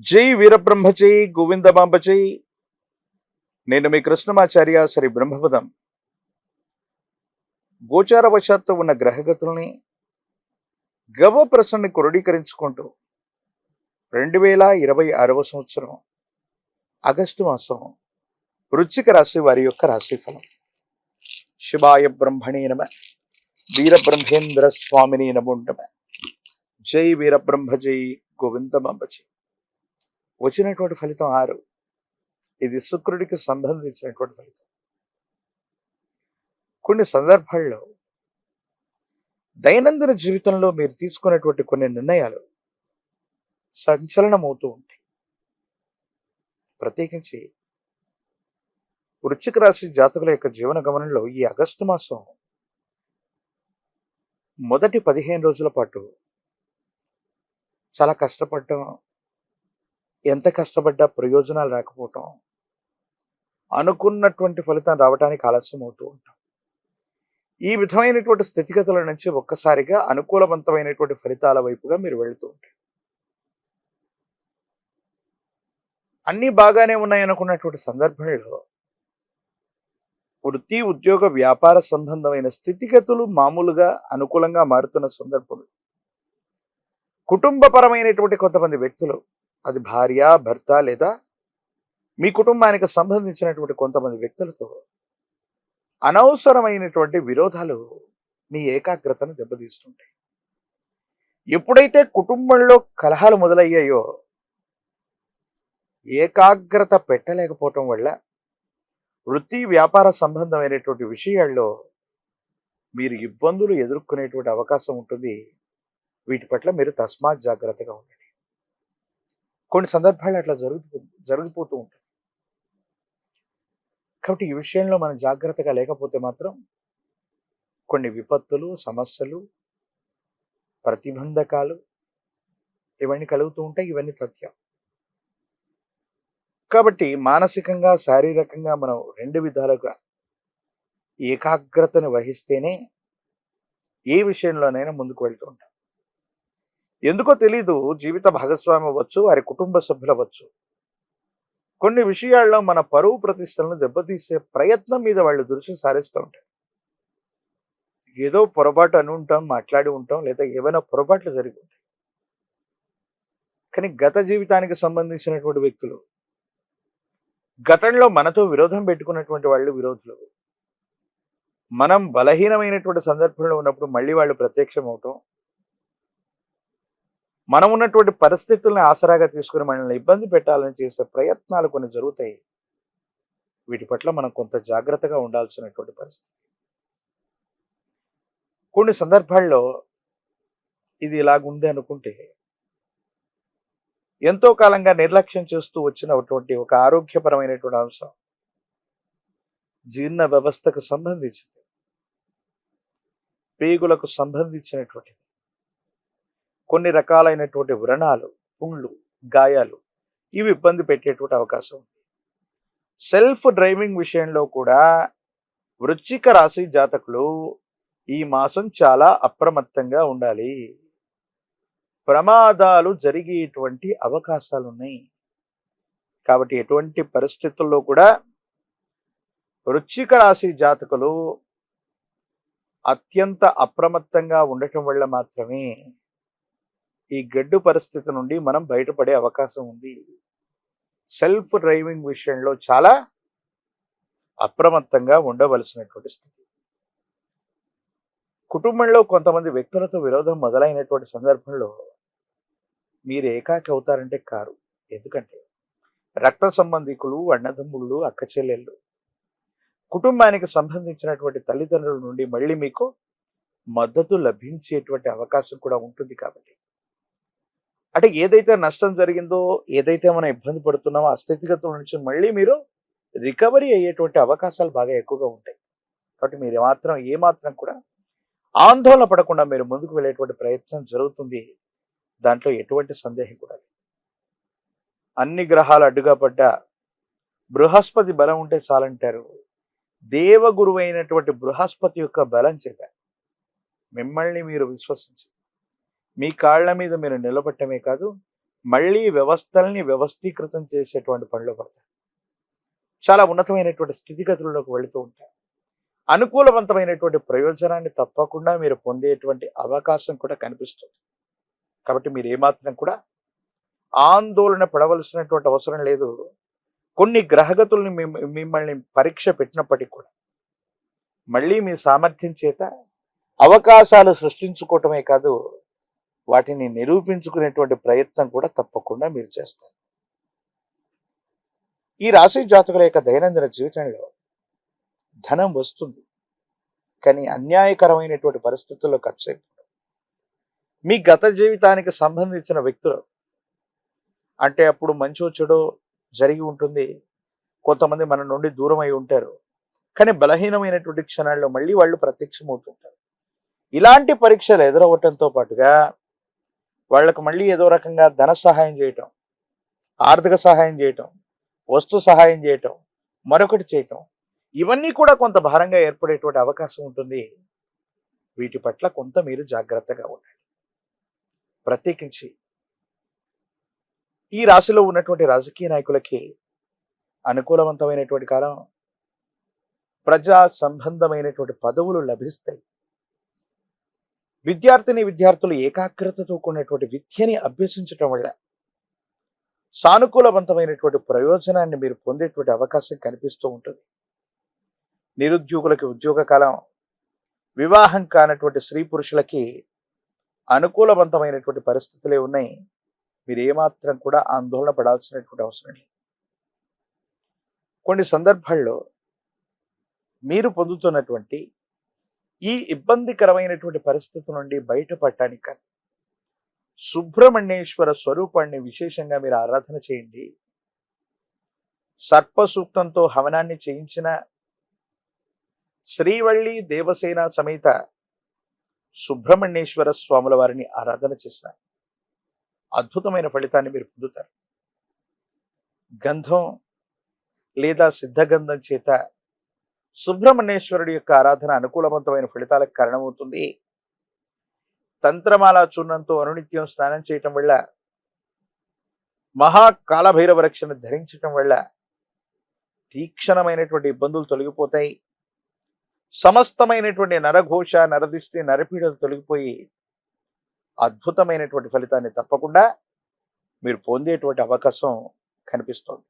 జై వీరబ్రహ్మజై గోవిందమాంబజై. నేను మీ కృష్ణమాచార్య శ్రీ బ్రహ్మపదం. గోచారవశాత్తు ఉన్న గ్రహగతుల్ని గవప్రసన్ని క్రోడీకరించుకుంటూ 2026వ సంవత్సరం ఆగస్టు మాసం వృశ్చిక రాశి వారి యొక్క రాశిఫలం. శివాయ బ్రహ్మణే నమ, వీరబ్రహ్మేంద్ర స్వామిని నమో నమ. జై వీరబ్రహ్మజై గోవిందమాంబజై. వచ్చినటువంటి ఫలితం 6. ఇది శుక్రుడికి సంబంధించినటువంటి ఫలితం. కొన్ని సందర్భాల్లో దైనందిన జీవితంలో మీరు తీసుకునేటువంటి కొన్ని నిర్ణయాలు సంచలనమవుతూ ఉంటాయి. ప్రత్యేకించి వృశ్చిక రాశి జాతకుల యొక్క జీవన గమనంలో ఈ ఆగస్టు మాసం మొదటి 15 రోజుల పాటు చాలా కష్టపడటం, ఎంత కష్టపడ్డా ప్రయోజనాలు రాకపోవటం, అనుకున్నటువంటి ఫలితం రావడానికి ఆలస్యం అవుతూ ఉంటాం. ఈ విధమైనటువంటి స్థితిగతుల నుంచి ఒక్కసారిగా అనుకూలవంతమైనటువంటి ఫలితాల వైపుగా మీరు వెళుతూ ఉంటారు. అన్నీ బాగానే ఉన్నాయనుకున్నటువంటి సందర్భంలో వృత్తి, ఉద్యోగ, వ్యాపార సంబంధమైన స్థితిగతులు మామూలుగా అనుకూలంగా మారుతున్న సందర్భం. కుటుంబపరమైనటువంటి కొంతమంది వ్యక్తులు, అది భార్య, భర్త లేదా మీ కుటుంబానికి సంబంధించినటువంటి కొంతమంది వ్యక్తులతో అనవసరమైనటువంటి విరోధాలు మీ ఏకాగ్రతను దెబ్బతీస్తుంటాయి. ఎప్పుడైతే కుటుంబంలో కలహాలు మొదలయ్యాయో ఏకాగ్రత పెట్టలేకపోవటం వల్ల వృత్తి, వ్యాపార సంబంధమైనటువంటి విషయాల్లో మీరు ఇబ్బందులు ఎదుర్కొనేటువంటి అవకాశం ఉంటుంది. వీటి పట్ల మీరు తస్మాత్ జాగ్రత్తగా ఉండండి. కొన్ని సందర్భాలు అట్లా జరిగిపోతూ ఉంటుంది. కాబట్టి ఈ విషయంలో మనం జాగ్రత్తగా లేకపోతే మాత్రం కొన్ని విపత్తులు, సమస్యలు, ప్రతిబంధకాలు ఇవన్నీ కలుగుతూ ఉంటాయి. ఇవన్నీ తథ్యం. కాబట్టి మానసికంగా, శారీరకంగా మనం 2 విధాలుగా ఏకాగ్రతను వహిస్తేనే ఏ విషయంలోనైనా ముందుకు వెళ్తూ ఉంటాం. ఎందుకో తెలీదు, జీవిత భాగస్వామి అవ్వచ్చు, వారి కుటుంబ సభ్యులు అవ్వచ్చు, కొన్ని విషయాల్లో మన పరువు ప్రతిష్టలను దెబ్బతీసే ప్రయత్నం మీద వాళ్ళు దృష్టి సారిస్తూ ఉంటారు. ఏదో పొరపాటు అని ఉంటాం, మాట్లాడి ఉంటాం, లేదా ఏవైనా పొరపాట్లు జరిగి ఉంటాయి. కానీ గత జీవితానికి సంబంధించినటువంటి వ్యక్తులు, గతంలో మనతో విరోధం పెట్టుకున్నటువంటి వాళ్ళు విరోధులు, మనం బలహీనమైనటువంటి సందర్భంలో ఉన్నప్పుడు మళ్ళీ వాళ్ళు ప్రత్యక్షం అవటం, మనం ఉన్నటువంటి పరిస్థితుల్ని ఆసరాగా తీసుకుని మనల్ని ఇబ్బంది పెట్టాలని చేసే ప్రయత్నాలు కొన్ని జరుగుతాయి. వీటి పట్ల మనం కొంత జాగ్రత్తగా ఉండాల్సినటువంటి పరిస్థితి. కొన్ని సందర్భాల్లో ఇది ఇలాగుంది అనుకుంటే ఎంతో కాలంగా నిర్లక్ష్యం చేస్తూ వచ్చినటువంటి ఒక ఆరోగ్యపరమైనటువంటి అంశం, జీర్ణ వ్యవస్థకు సంబంధించింది, పేగులకు సంబంధించినటువంటిది, కొన్ని రకాలైనటువంటి వ్రణాలు, పుండ్లు, గాయాలు, ఇవి ఇబ్బంది పెట్టేటువంటి అవకాశం ఉంది. సెల్ఫ్ డ్రైవింగ్ విషయంలో కూడా వృశ్చిక రాశి జాతకులు ఈ మాసం చాలా అప్రమత్తంగా ఉండాలి. ప్రమాదాలు జరిగేటువంటి అవకాశాలు ఉన్నాయి. కాబట్టి ఎటువంటి పరిస్థితుల్లో కూడా వృశ్చిక రాశి జాతకులు అత్యంత అప్రమత్తంగా ఉండటం వల్ల మాత్రమే ఈ గడ్డు పరిస్థితి నుండి మనం బయటపడే అవకాశం ఉంది. సెల్ఫ్ డ్రైవింగ్ విషయంలో చాలా అప్రమత్తంగా ఉండవలసినటువంటి స్థితి. కుటుంబంలో కొంతమంది వ్యక్తులతో విరోధం మొదలైనటువంటి సందర్భంలో మీరు ఏకాకి అవుతారంటే కారు. ఎందుకంటే రక్త సంబంధికులు, అన్నదమ్ముళ్ళు, అక్క చెల్లెళ్ళు, కుటుంబానికి సంబంధించినటువంటి తల్లిదండ్రుల నుండి మళ్ళీ మీకు మద్దతు లభించేటువంటి అవకాశం కూడా ఉంటుంది. కాబట్టి అంటే ఏదైతే నష్టం జరిగిందో, ఏదైతే మనం ఇబ్బంది పడుతున్నామో ఆ స్థితిగతుల నుంచి మళ్ళీ మీరు రికవరీ అయ్యేటువంటి అవకాశాలు బాగా ఎక్కువగా ఉంటాయి. కాబట్టి మీరు ఏమాత్రం కూడా ఆందోళన పడకుండా మీరు ముందుకు వెళ్ళేటువంటి ప్రయత్నం జరుగుతుంది. దాంట్లో ఎటువంటి సందేహం కూడా లేదు. అన్ని గ్రహాలు అడ్డుగా పడ్డా బృహస్పతి బలం ఉంటే చాలంటారు. దేవగురువు అయినటువంటి బృహస్పతి యొక్క బలం చేత మిమ్మల్ని మీరు విశ్వసించి మీ కాళ్ల మీద మీరు నిలబట్టమే కాదు, మళ్ళీ వ్యవస్థల్ని వ్యవస్థీకృతం చేసేటువంటి పనిలో పడతారు. చాలా ఉన్నతమైనటువంటి స్థితిగతుల్లోకి వెళుతూ ఉంటారు. అనుకూలవంతమైనటువంటి ప్రయోజనాన్ని తప్పకుండా మీరు పొందేటువంటి అవకాశం కూడా కనిపిస్తుంది. కాబట్టి మీరు ఏమాత్రం కూడా ఆందోళన పడవలసినటువంటి అవసరం లేదు. కొన్ని గ్రహగతుల్ని మిమ్మల్ని పరీక్ష పెట్టినప్పటికీ కూడా మళ్ళీ మీ సామర్థ్యం చేత అవకాశాలు సృష్టించుకోవటమే కాదు, వాటిని నిరూపించుకునేటువంటి ప్రయత్నం కూడా తప్పకుండా మీరు చేస్తారు. ఈ రాశి జాతకుల యొక్క దైనందిన జీవితంలో ధనం వస్తుంది, కానీ అన్యాయకరమైనటువంటి పరిస్థితుల్లో ఖర్చు అయిపోతుంది. మీ గత జీవితానికి సంబంధించిన వ్యక్తులు అంటే అప్పుడు మంచో చెడో జరిగి ఉంటుంది, కొంతమంది మన నుండి దూరం అయి ఉంటారు, కానీ బలహీనమైనటువంటి క్షణాల్లో మళ్ళీ వాళ్ళు ప్రత్యక్షమవుతుంటారు. ఇలాంటి పరీక్షలు ఎదురవ్వటంతో పాటుగా వాళ్లకు మళ్ళీ ఏదో రకంగా ధన సహాయం చేయటం, ఆర్థిక సహాయం చేయటం, వస్తు సహాయం చేయటం, మరొకటి చేయటం, ఇవన్నీ కూడా కొంత భారంగా ఏర్పడేటువంటి అవకాశం ఉంటుంది. వీటి పట్ల కొంత మీరు జాగ్రత్తగా ఉండండి. ప్రత్యేకించి ఈ రాశిలో ఉన్నటువంటి రాజకీయ నాయకులకి అనుకూలవంతమైనటువంటి కాలం. ప్రజా సంబంధమైనటువంటి పదవులు లభిస్తాయి. విద్యార్థులు ఏకాగ్రతతో కూడినటువంటి విద్యని అభ్యసించటం వల్ల సానుకూలవంతమైనటువంటి ప్రయోజనాన్ని మీరు పొందేటువంటి అవకాశం కనిపిస్తూ ఉంటుంది. నిరుద్యోగులకి ఉద్యోగ కాలం. వివాహం కానటువంటి స్త్రీ పురుషులకి అనుకూలవంతమైనటువంటి పరిస్థితులే ఉన్నాయి. మీరు ఏమాత్రం కూడా ఆందోళన పడాల్సినటువంటి అవసరం లేదు. కొన్ని సందర్భాల్లో మీరు పొందుతున్నటువంటి ఈ ఇబ్బందికరమైనటువంటి పరిస్థితి నుండి బయటపడటానికి సుబ్రహ్మణ్యేశ్వర స్వరూపాన్ని విశేషంగా మీరు ఆరాధన చేయండి. సర్ప సూక్తంతో హవనాన్ని చేయించిన శ్రీవల్లి దేవసేన సమేత సుబ్రహ్మణ్యేశ్వర స్వాముల వారిని ఆరాధన చేసిన అద్భుతమైన ఫలితాన్ని మీరు పొందుతారు. గంధం లేదా సిద్ధగంధం చేత సుబ్రహ్మణ్యేశ్వరుడి యొక్క ఆరాధన అనుకూలవంతమైన ఫలితాలకు కారణమవుతుంది. తంత్రమాల చూర్ణంతో అనునిత్యం స్నానం చేయటం వల్ల, మహాకాలభైరవ రక్షను ధరించటం వల్ల తీక్షణమైనటువంటి ఇబ్బందులు తొలగిపోతాయి. సమస్తమైనటువంటి నరఘోష, నరదిష్టి, నరపీడలు తొలగిపోయి అద్భుతమైనటువంటి ఫలితాన్ని తప్పకుండా మీరు పొందేటువంటి అవకాశం కనిపిస్తోంది.